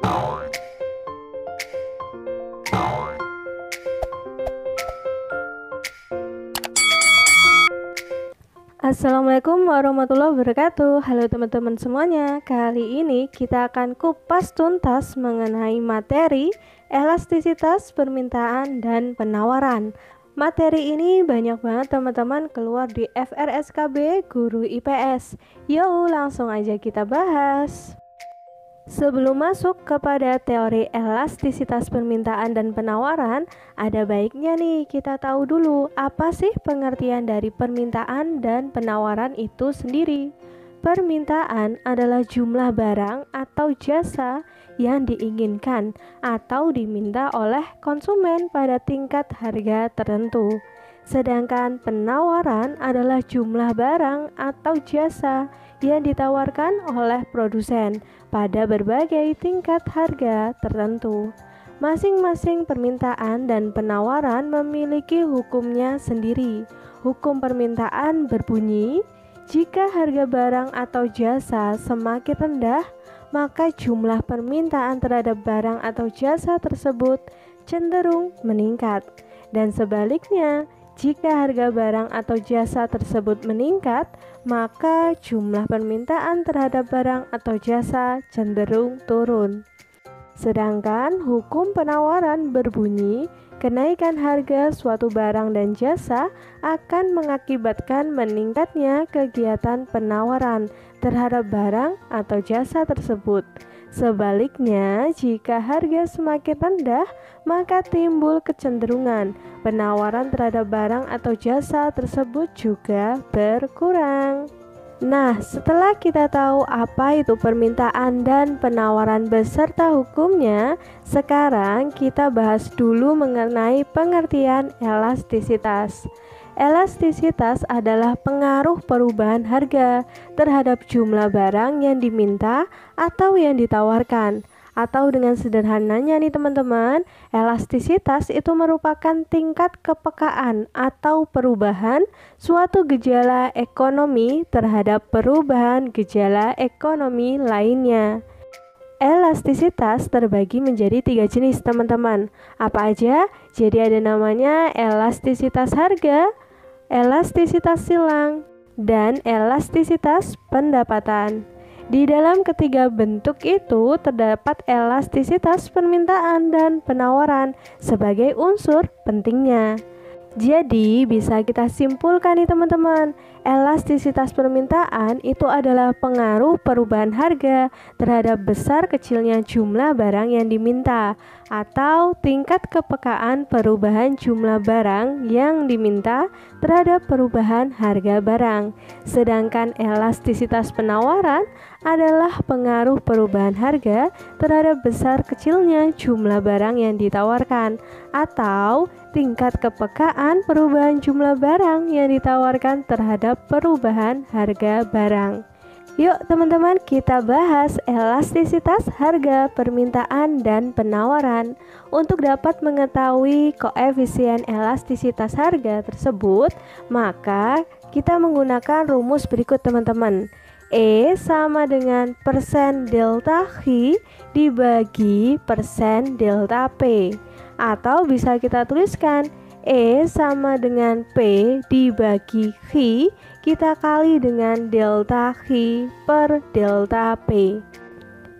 Assalamualaikum warahmatullahi wabarakatuh. Halo teman-teman semuanya. Kali ini kita akan kupas tuntas mengenai materi elastisitas permintaan dan penawaran. Materi ini banyak banget teman-teman keluar di FRSKB Guru IPS. Yuk langsung aja kita bahas. Sebelum masuk kepada teori elastisitas permintaan dan penawaran, ada baiknya nih kita tahu dulu apa sih pengertian dari permintaan dan penawaran itu sendiri. Permintaan adalah jumlah barang atau jasa yang diinginkan atau diminta oleh konsumen pada tingkat harga tertentu. Sedangkan penawaran adalah jumlah barang atau jasa yang ditawarkan oleh produsen pada berbagai tingkat harga tertentu. Masing-masing permintaan dan penawaran memiliki hukumnya sendiri. Hukum permintaan berbunyi, jika harga barang atau jasa semakin rendah, maka jumlah permintaan terhadap barang atau jasa tersebut cenderung meningkat. Dan sebaliknya, jika harga barang atau jasa tersebut meningkat, maka jumlah permintaan terhadap barang atau jasa cenderung turun. Sedangkan hukum penawaran berbunyi, kenaikan harga suatu barang dan jasa akan mengakibatkan meningkatnya kegiatan penawaran terhadap barang atau jasa tersebut. Sebaliknya, jika harga semakin rendah, maka timbul kecenderungan penawaran terhadap barang atau jasa tersebut juga berkurang. Nah, setelah kita tahu apa itu permintaan dan penawaran beserta hukumnya, sekarang kita bahas dulu mengenai pengertian elastisitas. Elastisitas adalah pengaruh perubahan harga terhadap jumlah barang yang diminta atau yang ditawarkan. Atau dengan sederhananya nih teman-teman, elastisitas itu merupakan tingkat kepekaan atau perubahan suatu gejala ekonomi terhadap perubahan gejala ekonomi lainnya. Elastisitas terbagi menjadi 3 jenis teman-teman. Apa aja? Jadi ada namanya elastisitas harga, elastisitas silang, dan elastisitas pendapatan. Di dalam ketiga bentuk itu terdapat elastisitas permintaan dan penawaran sebagai unsur pentingnya. Jadi bisa kita simpulkan nih teman-teman, elastisitas permintaan itu adalah pengaruh perubahan harga terhadap besar kecilnya jumlah barang yang diminta atau tingkat kepekaan perubahan jumlah barang yang diminta terhadap perubahan harga barang. Sedangkan elastisitas penawaran adalah pengaruh perubahan harga terhadap besar kecilnya jumlah barang yang ditawarkan atau tingkat kepekaan perubahan jumlah barang yang ditawarkan terhadap perubahan harga barang. Yuk teman-teman, kita bahas elastisitas harga, permintaan, dan penawaran. Untuk dapat mengetahui koefisien elastisitas harga tersebut, maka kita menggunakan rumus berikut teman-teman. E sama dengan persen delta H dibagi persen delta P. Atau bisa kita tuliskan E sama dengan P dibagi H, kita kali dengan delta H per delta P.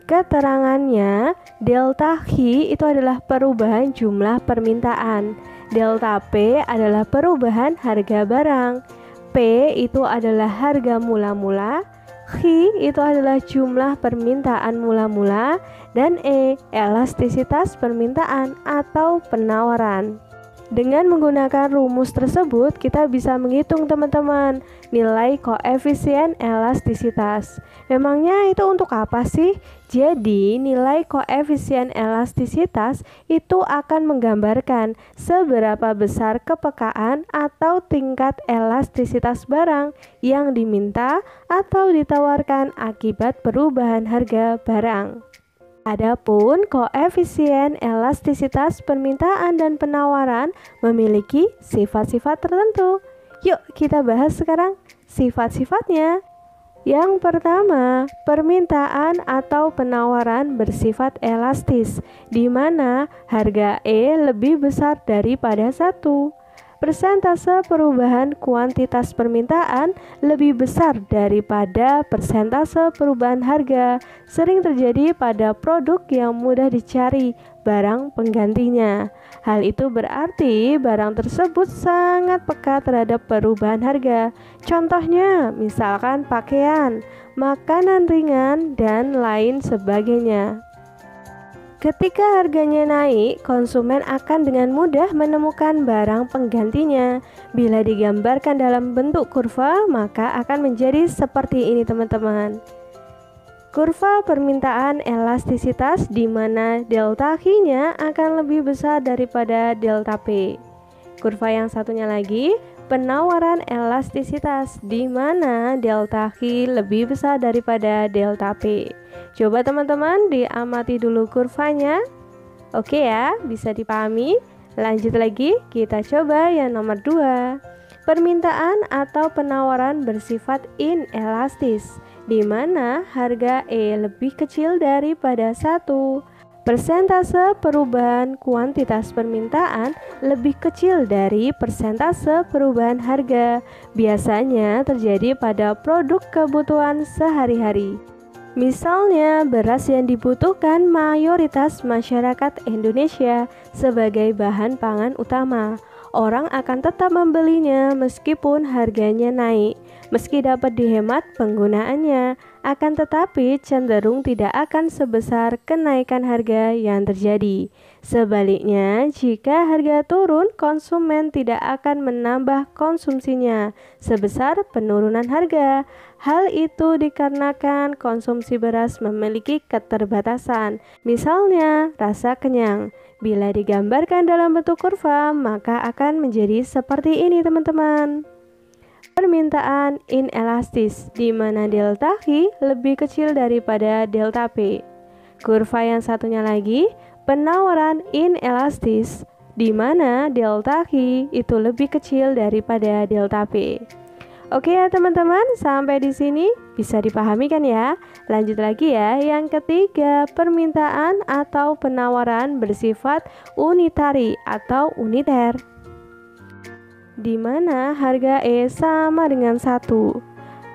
Keterangannya, delta H itu adalah perubahan jumlah permintaan, delta P adalah perubahan harga barang, P itu adalah harga mula-mula, H itu adalah jumlah permintaan mula-mula, dan E elastisitas permintaan atau penawaran. Dengan menggunakan rumus tersebut, kita bisa menghitung teman-teman nilai koefisien elastisitas. Memangnya itu untuk apa sih? Jadi, nilai koefisien elastisitas itu akan menggambarkan seberapa besar kepekaan atau tingkat elastisitas barang yang diminta atau ditawarkan akibat perubahan harga barang. Adapun koefisien elastisitas permintaan dan penawaran memiliki sifat-sifat tertentu. Yuk kita bahas sekarang sifat-sifatnya. Yang pertama, permintaan atau penawaran bersifat elastis, di mana harga E lebih besar daripada 1. Persentase perubahan kuantitas permintaan lebih besar daripada persentase perubahan harga, sering terjadi pada produk yang mudah dicari barang penggantinya. Hal itu berarti barang tersebut sangat peka terhadap perubahan harga. Contohnya, misalkan pakaian, makanan ringan, dan lain sebagainya. Ketika harganya naik, konsumen akan dengan mudah menemukan barang penggantinya. Bila digambarkan dalam bentuk kurva, maka akan menjadi seperti ini teman-teman. Kurva permintaan elastisitas di mana delta Q-nya akan lebih besar daripada delta P. Kurva yang satunya lagi, penawaran elastisitas di mana delta Q lebih besar daripada delta P. Coba teman-teman diamati dulu kurvanya. Oke ya, bisa dipahami. Lanjut lagi, kita coba yang nomor 2. Permintaan atau penawaran bersifat inelastis, di mana harga E lebih kecil daripada 1. Persentase perubahan kuantitas permintaan lebih kecil dari persentase perubahan harga. Biasanya terjadi pada produk kebutuhan sehari-hari. Misalnya, beras yang dibutuhkan mayoritas masyarakat Indonesia sebagai bahan pangan utama. Orang akan tetap membelinya meskipun harganya naik. Meski dapat dihemat penggunaannya, akan tetapi cenderung tidak akan sebesar kenaikan harga yang terjadi. Sebaliknya, jika harga turun, konsumen tidak akan menambah konsumsinya sebesar penurunan harga. Hal itu dikarenakan konsumsi beras memiliki keterbatasan, misalnya rasa kenyang. Bila digambarkan dalam bentuk kurva, maka akan menjadi seperti ini teman-teman. Permintaan inelastis, di mana delta Q lebih kecil daripada delta P. Kurva yang satunya lagi, penawaran inelastis, di mana delta Q itu lebih kecil daripada delta P. Oke ya teman-teman, sampai di sini bisa dipahami kan ya? Lanjut lagi ya, yang ketiga, permintaan atau penawaran bersifat unitari atau uniter, di mana harga E sama dengan 1.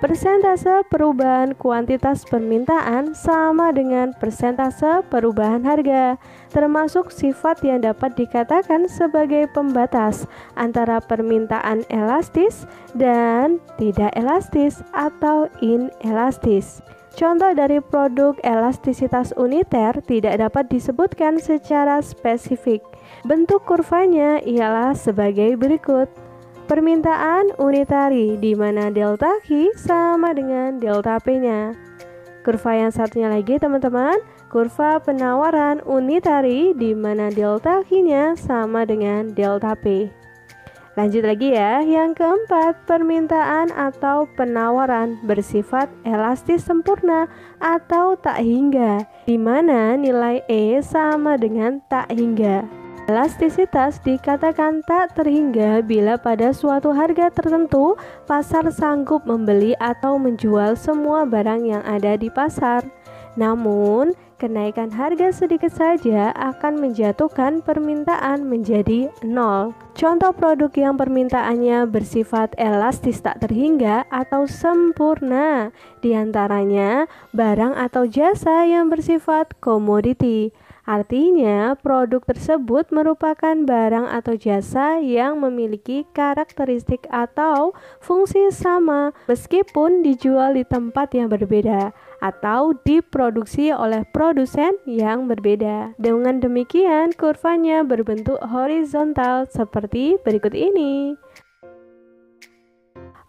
Persentase perubahan kuantitas permintaan sama dengan persentase perubahan harga, termasuk sifat yang dapat dikatakan sebagai pembatas antara permintaan elastis dan tidak elastis atau inelastis. Contoh dari produk elastisitas uniter tidak dapat disebutkan secara spesifik. Bentuk kurvanya ialah sebagai berikut. Permintaan unitari, di mana delta Q sama dengan delta P-nya. Kurva yang satunya lagi teman-teman, kurva penawaran unitari, di mana delta Q-nya sama dengan delta P. Lanjut lagi ya, yang keempat, permintaan atau penawaran bersifat elastis sempurna atau tak hingga, di mana nilai E sama dengan tak hingga. Elastisitas dikatakan tak terhingga bila pada suatu harga tertentu pasar sanggup membeli atau menjual semua barang yang ada di pasar. Namun, kenaikan harga sedikit saja akan menjatuhkan permintaan menjadi nol. Contoh produk yang permintaannya bersifat elastis tak terhingga atau sempurna, diantaranya barang atau jasa yang bersifat komoditi. Artinya, produk tersebut merupakan barang atau jasa yang memiliki karakteristik atau fungsi sama meskipun dijual di tempat yang berbeda atau diproduksi oleh produsen yang berbeda. Dengan demikian, kurvanya berbentuk horizontal seperti berikut ini.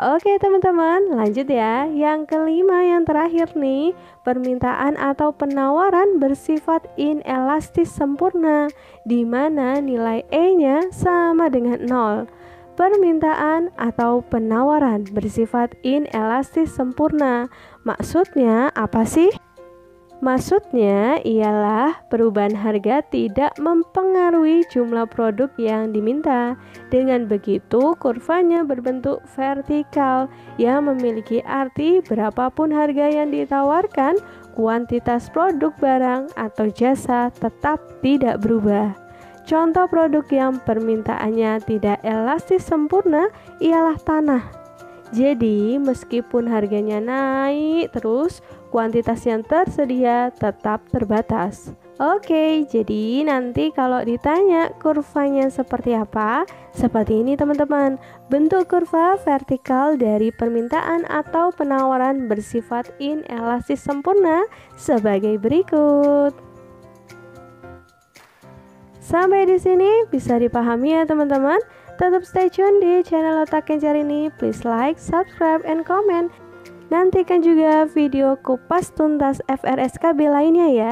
Oke teman-teman, lanjut ya. Yang kelima, yang terakhir nih, permintaan atau penawaran bersifat inelastis sempurna, di mana nilai E-nya sama dengan 0. Permintaan atau penawaran bersifat inelastis sempurna, maksudnya apa sih? Maksudnya ialah perubahan harga tidak mempengaruhi jumlah produk yang diminta. Dengan begitu, kurvanya berbentuk vertikal yang memiliki arti berapapun harga yang ditawarkan, kuantitas produk barang atau jasa tetap tidak berubah. Contoh produk yang permintaannya tidak elastis sempurna ialah tanah. Jadi, meskipun harganya naik terus, kuantitas yang tersedia tetap terbatas. Oke, jadi nanti kalau ditanya kurvanya seperti apa? Seperti ini teman-teman. Bentuk kurva vertikal dari permintaan atau penawaran bersifat inelastis sempurna sebagai berikut. Sampai di sini bisa dipahami ya teman-teman. Tetap stay tune di channel Otak Kencar ini. Please like, subscribe, and comment. Nantikan juga video kupas tuntas FRSKB lainnya ya.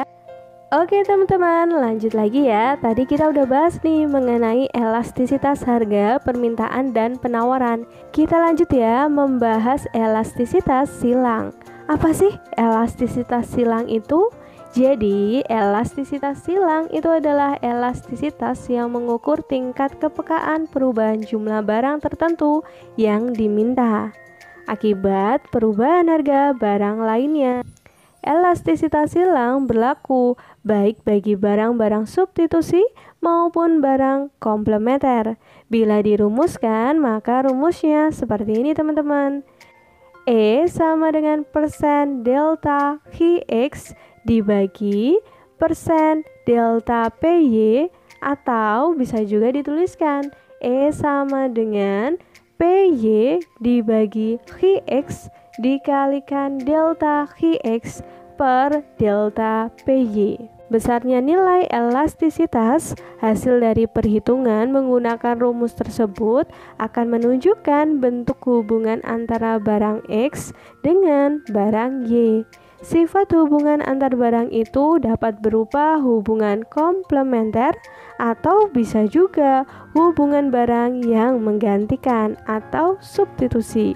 Oke teman-teman, lanjut lagi ya. Tadi kita udah bahas nih mengenai elastisitas harga, permintaan, dan penawaran. Kita lanjut ya membahas elastisitas silang. Apa sih elastisitas silang itu? Jadi, elastisitas silang itu adalah elastisitas yang mengukur tingkat kepekaan perubahan jumlah barang tertentu yang diminta akibat perubahan harga barang lainnya. Elastisitas silang berlaku baik bagi barang-barang substitusi maupun barang komplementer. Bila dirumuskan, maka rumusnya seperti ini teman-teman. E sama dengan persen delta Qx dibagi persen delta PY, atau bisa juga dituliskan E sama dengan PY dibagi Qx dikalikan delta Qx per delta PY. Besarnya nilai elastisitas hasil dari perhitungan menggunakan rumus tersebut akan menunjukkan bentuk hubungan antara barang X dengan barang Y. Sifat hubungan antar barang itu dapat berupa hubungan komplementer atau bisa juga hubungan barang yang menggantikan atau substitusi,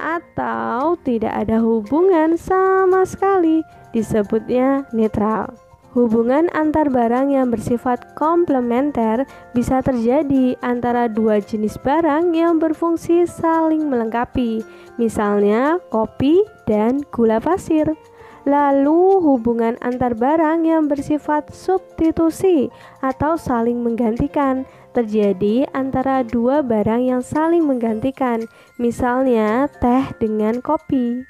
atau tidak ada hubungan sama sekali, disebutnya netral. Hubungan antar barang yang bersifat komplementer bisa terjadi antara dua jenis barang yang berfungsi saling melengkapi, misalnya kopi dan gula pasir. Lalu hubungan antar barang yang bersifat substitusi atau saling menggantikan terjadi antara dua barang yang saling menggantikan, misalnya teh dengan kopi.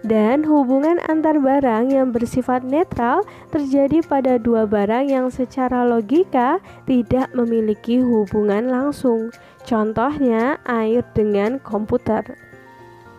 Dan hubungan antar barang yang bersifat netral terjadi pada dua barang yang secara logika tidak memiliki hubungan langsung. Contohnya air dengan komputer.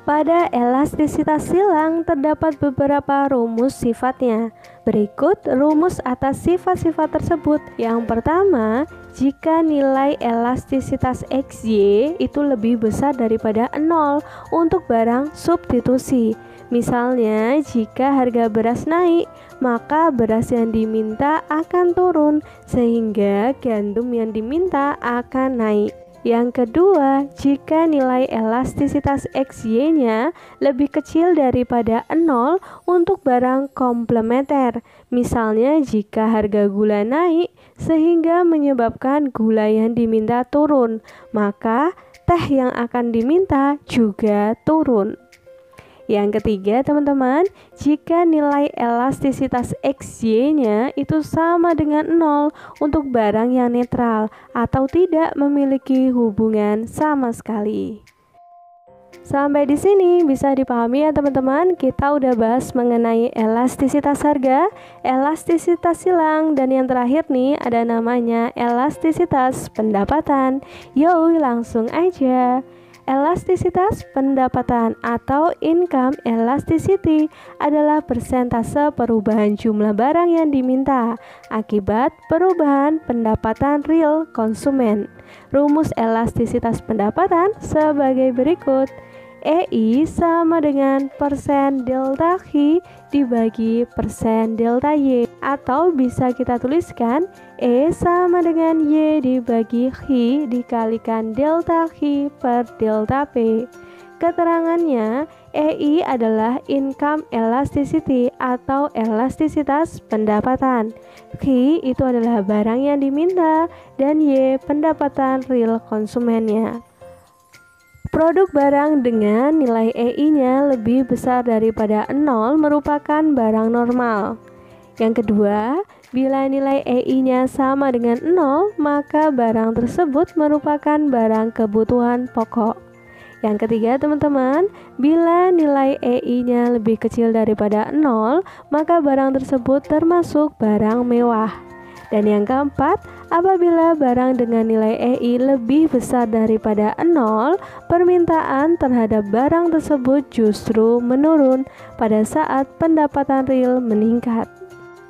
Pada elastisitas silang terdapat beberapa rumus sifatnya. Berikut rumus atas sifat-sifat tersebut. Yang pertama, jika nilai elastisitas XY itu lebih besar daripada 0 untuk barang substitusi. Misalnya, jika harga beras naik, maka beras yang diminta akan turun, sehingga gandum yang diminta akan naik. Yang kedua, jika nilai elastisitas XY-nya lebih kecil daripada 0 untuk barang komplementer. Misalnya jika harga gula naik sehingga menyebabkan gula yang diminta turun, maka teh yang akan diminta juga turun. Yang ketiga teman-teman, jika nilai elastisitas XY-nya itu sama dengan 0 untuk barang yang netral atau tidak memiliki hubungan sama sekali. Sampai di sini bisa dipahami ya teman-teman. Kita udah bahas mengenai elastisitas harga, elastisitas silang, dan yang terakhir nih ada namanya elastisitas pendapatan. Yuk langsung aja. Elastisitas pendapatan atau income elasticity adalah persentase perubahan jumlah barang yang diminta akibat perubahan pendapatan real konsumen. Rumus elastisitas pendapatan sebagai berikut. EI sama dengan persen delta Q dibagi persen delta Y, atau bisa kita tuliskan E sama dengan Y dibagi Q dikalikan delta Q per delta P. Keterangannya, EI adalah income elasticity atau elastisitas pendapatan. Q itu adalah barang yang diminta dan Y pendapatan real konsumennya. Produk barang dengan nilai EI-nya lebih besar daripada 0 merupakan barang normal. Yang kedua, bila nilai EI-nya sama dengan 0, maka barang tersebut merupakan barang kebutuhan pokok. Yang ketiga teman-teman, bila nilai EI-nya lebih kecil daripada 0, maka barang tersebut termasuk barang mewah. Dan yang keempat, apabila barang dengan nilai EI lebih besar daripada 0, permintaan terhadap barang tersebut justru menurun pada saat pendapatan real meningkat.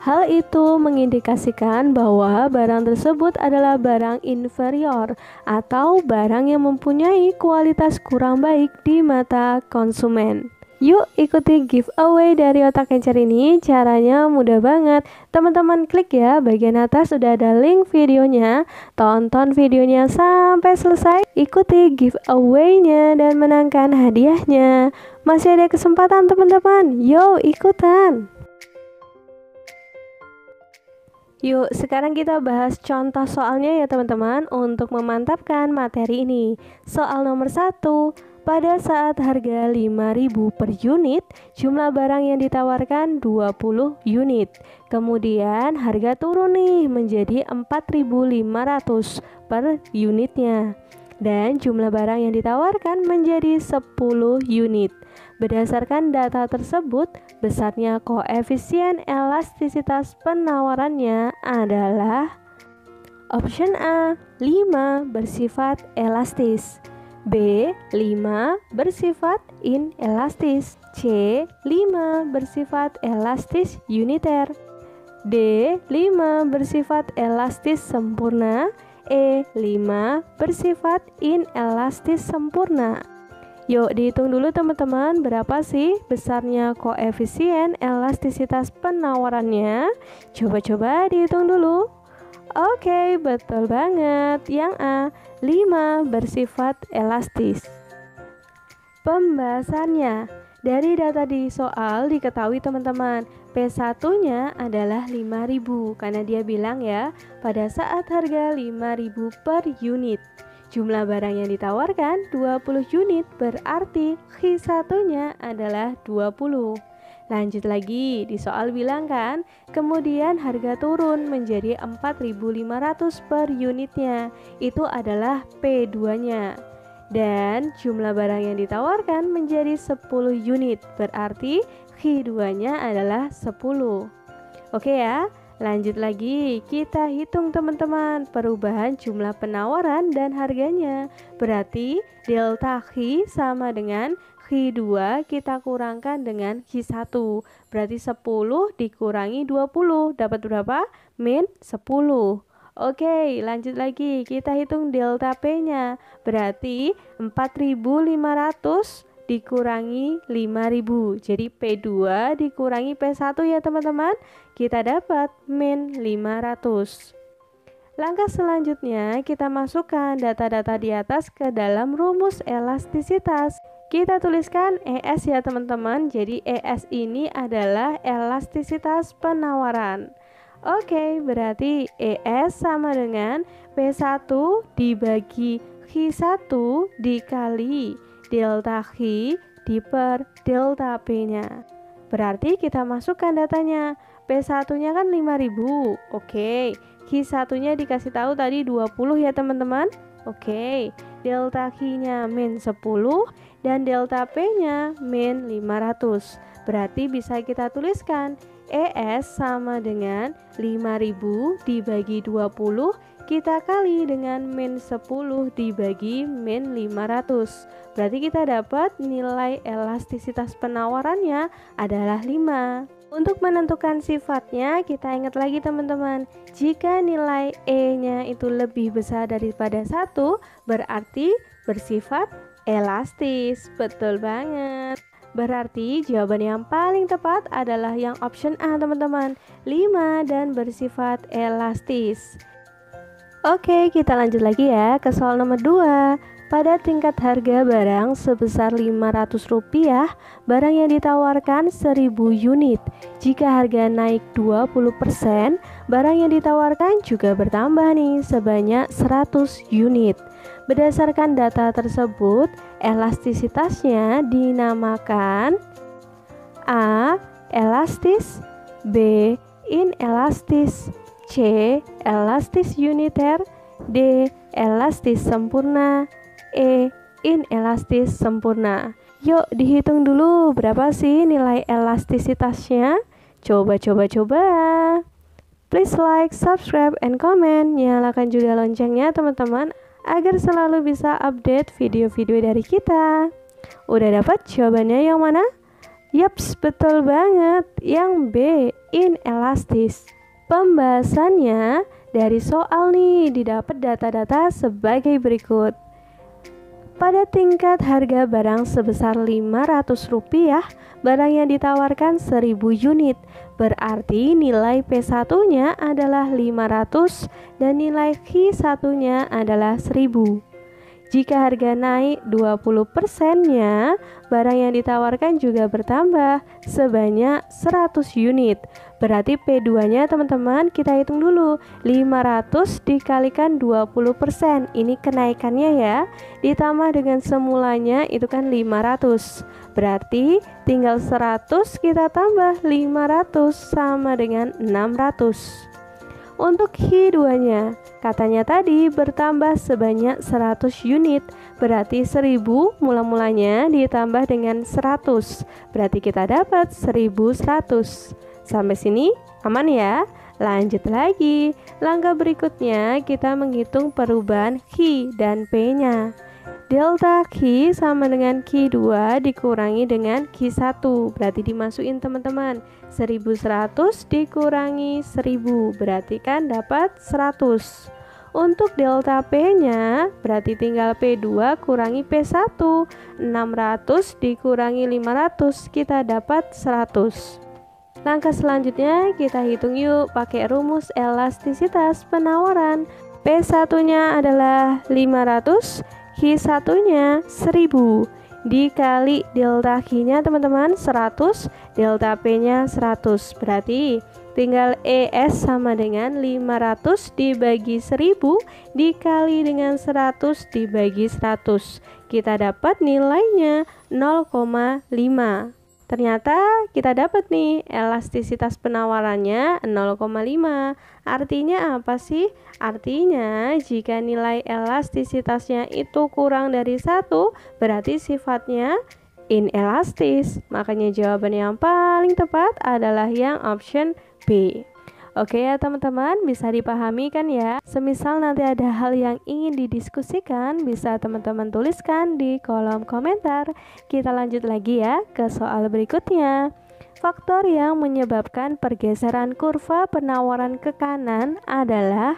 Hal itu mengindikasikan bahwa barang tersebut adalah barang inferior atau barang yang mempunyai kualitas kurang baik di mata konsumen. Yuk ikuti giveaway dari Otak Encer ini, caranya mudah banget. Teman-teman klik ya, bagian atas sudah ada link videonya. Tonton videonya sampai selesai, ikuti giveaway-nya dan menangkan hadiahnya. Masih ada kesempatan teman-teman, yuk ikutan. Yuk, sekarang kita bahas contoh soalnya ya teman-teman untuk memantapkan materi ini. Soal nomor 1, pada saat harga 5.000 per unit, jumlah barang yang ditawarkan 20 unit. Kemudian harga turun nih menjadi 4.500 per unitnya. Dan jumlah barang yang ditawarkan menjadi 10 unit. Berdasarkan data tersebut, besarnya koefisien elastisitas penawarannya adalah option A, 5 bersifat elastis, B, 5 bersifat inelastis, C, 5 bersifat elastis uniter, D, 5 bersifat elastis sempurna, E, 5 bersifat inelastis sempurna. Yuk dihitung dulu teman-teman, berapa sih besarnya koefisien elastisitas penawarannya? Coba-coba dihitung dulu. Oke, betul banget. Yang A, 5 bersifat elastis. Pembahasannya, dari data di soal diketahui teman-teman, P1-nya adalah 5.000 karena dia bilang ya, pada saat harga 5.000 per unit. Jumlah barang yang ditawarkan 20 unit, berarti Q1-nya adalah 20. Lanjut lagi, di soal bilang kan, kemudian harga turun menjadi 4.500 per unitnya. Itu adalah P2-nya. Dan jumlah barang yang ditawarkan menjadi 10 unit, berarti Q2-nya adalah 10. Oke ya. Lanjut lagi, kita hitung teman-teman perubahan jumlah penawaran dan harganya. Berarti delta Q sama dengan Q2 kita kurangkan dengan Q1. Berarti 10 dikurangi 20 dapat berapa? Min 10. Oke, lanjut lagi, kita hitung delta P-nya. Berarti 4.500 dikurangi 5.000. Jadi P2 dikurangi P1 ya teman-teman. Kita dapat min 500. Langkah selanjutnya kita masukkan data-data di atas ke dalam rumus elastisitas. Kita tuliskan ES ya teman-teman. Jadi ES ini adalah elastisitas penawaran. Oke, berarti ES sama dengan P1 dibagi Q1 dikali delta Q diper delta P-nya. Berarti kita masukkan datanya. P1-nya kan 5.000. Oke. Q1-nya dikasih tahu tadi 20 ya teman-teman. Oke. Delta Q-nya min 10 dan delta P-nya min 500. Berarti bisa kita tuliskan ES sama dengan 5.000 dibagi 20 kita kali dengan min 10 dibagi min 500. Berarti kita dapat nilai elastisitas penawarannya adalah 5. Untuk menentukan sifatnya, kita ingat lagi teman-teman. Jika nilai E-nya itu lebih besar daripada 1, berarti bersifat elastis. Betul banget. Berarti jawaban yang paling tepat adalah yang option A teman-teman, 5 dan bersifat elastis. Oke, kita lanjut lagi ya ke soal nomor 2. Pada tingkat harga barang sebesar Rp500, barang yang ditawarkan 1000 unit. Jika harga naik 20%, barang yang ditawarkan juga bertambah nih sebanyak 100 unit. Berdasarkan data tersebut, elastisitasnya dinamakan A. Elastis, B. Inelastis, C. Elastis uniter, D. Elastis sempurna, E. Inelastis sempurna. Yuk dihitung dulu berapa sih nilai elastisitasnya. Coba. Please like, subscribe, and comment. Nyalakan juga loncengnya teman-teman agar selalu bisa update video-video dari kita. Udah dapat jawabannya yang mana? Yaps, betul banget. Yang B, inelastis. Pembahasannya dari soal nih didapat data-data sebagai berikut. Pada tingkat harga barang sebesar Rp500, barang yang ditawarkan 1000 unit. Berarti nilai P1-nya adalah 500 dan nilai Q1-nya adalah 1000. Jika harga naik 20%-nya, barang yang ditawarkan juga bertambah sebanyak 100 unit. Berarti P2-nya teman-teman kita hitung dulu. 500 dikalikan 20%. Ini kenaikannya ya. Ditambah dengan semulanya itu kan 500. Berarti tinggal 100 kita tambah 500 sama dengan 600. Untuk Q2-nya, katanya tadi bertambah sebanyak 100 unit. Berarti 1000 mula-mulanya ditambah dengan 100. Berarti kita dapat 1100. Sampai sini aman ya? Lanjut lagi. Langkah berikutnya kita menghitung perubahan Q dan P-nya. Delta Q sama dengan Q2 dikurangi dengan Q1. Berarti dimasukin teman-teman. 1100 dikurangi 1000 berarti kan dapat 100. Untuk delta P-nya berarti tinggal P2 kurangi P1. 600 dikurangi 500 kita dapat 100. Langkah selanjutnya kita hitung yuk pakai rumus elastisitas penawaran. P1-nya adalah 500, Q1-nya 1000. Dikali delta Q-nya teman-teman 100, delta P-nya 100. Berarti tinggal ES sama dengan 500 dibagi 1000 dikali dengan 100 dibagi 100. Kita dapat nilainya 0,5. Ternyata kita dapat nih elastisitas penawarannya 0,5. Artinya apa sih? Artinya jika nilai elastisitasnya itu kurang dari 1, berarti sifatnya inelastis. Makanya jawaban yang paling tepat adalah yang option B. Oke ya teman-teman, bisa dipahami kan ya? Semisal nanti ada hal yang ingin didiskusikan, bisa teman-teman tuliskan di kolom komentar. Kita lanjut lagi ya ke soal berikutnya. Faktor yang menyebabkan pergeseran kurva penawaran ke kanan adalah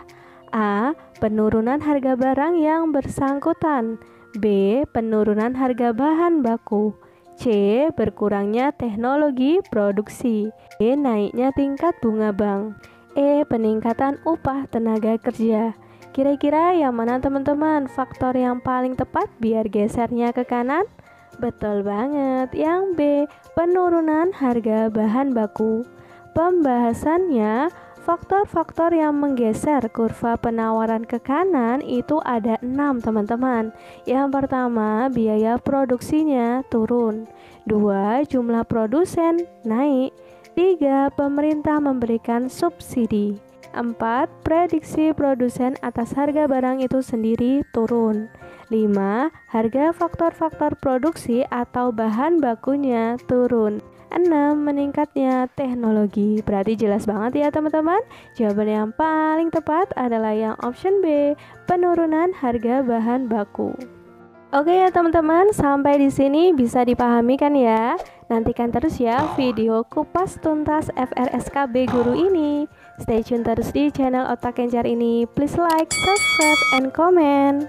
A. Penurunan harga barang yang bersangkutan, B. Penurunan harga bahan baku, C. Berkurangnya teknologi produksi, D. Naiknya tingkat bunga bank, E. Peningkatan upah tenaga kerja. Kira-kira yang mana teman-teman faktor yang paling tepat biar gesernya ke kanan? Betul banget, yang B. Penurunan harga bahan baku. Pembahasannya, faktor-faktor yang menggeser kurva penawaran ke kanan itu ada 6 teman-teman. Yang pertama, biaya produksinya turun. 2. Jumlah produsen naik. 3. Pemerintah memberikan subsidi. 4. Prediksi produsen atas harga barang itu sendiri turun. 5. Harga faktor-faktor produksi atau bahan bakunya turun. 6. Meningkatnya teknologi. Berarti jelas banget ya teman-teman. Jawaban yang paling tepat adalah yang option B, penurunan harga bahan baku. Oke ya teman-teman, sampai di sini bisa dipahami kan ya? Nantikan terus ya video kupas tuntas FRSKB Guru ini. Stay tune terus di channel Otak Kencar ini. Please like, subscribe, and comment.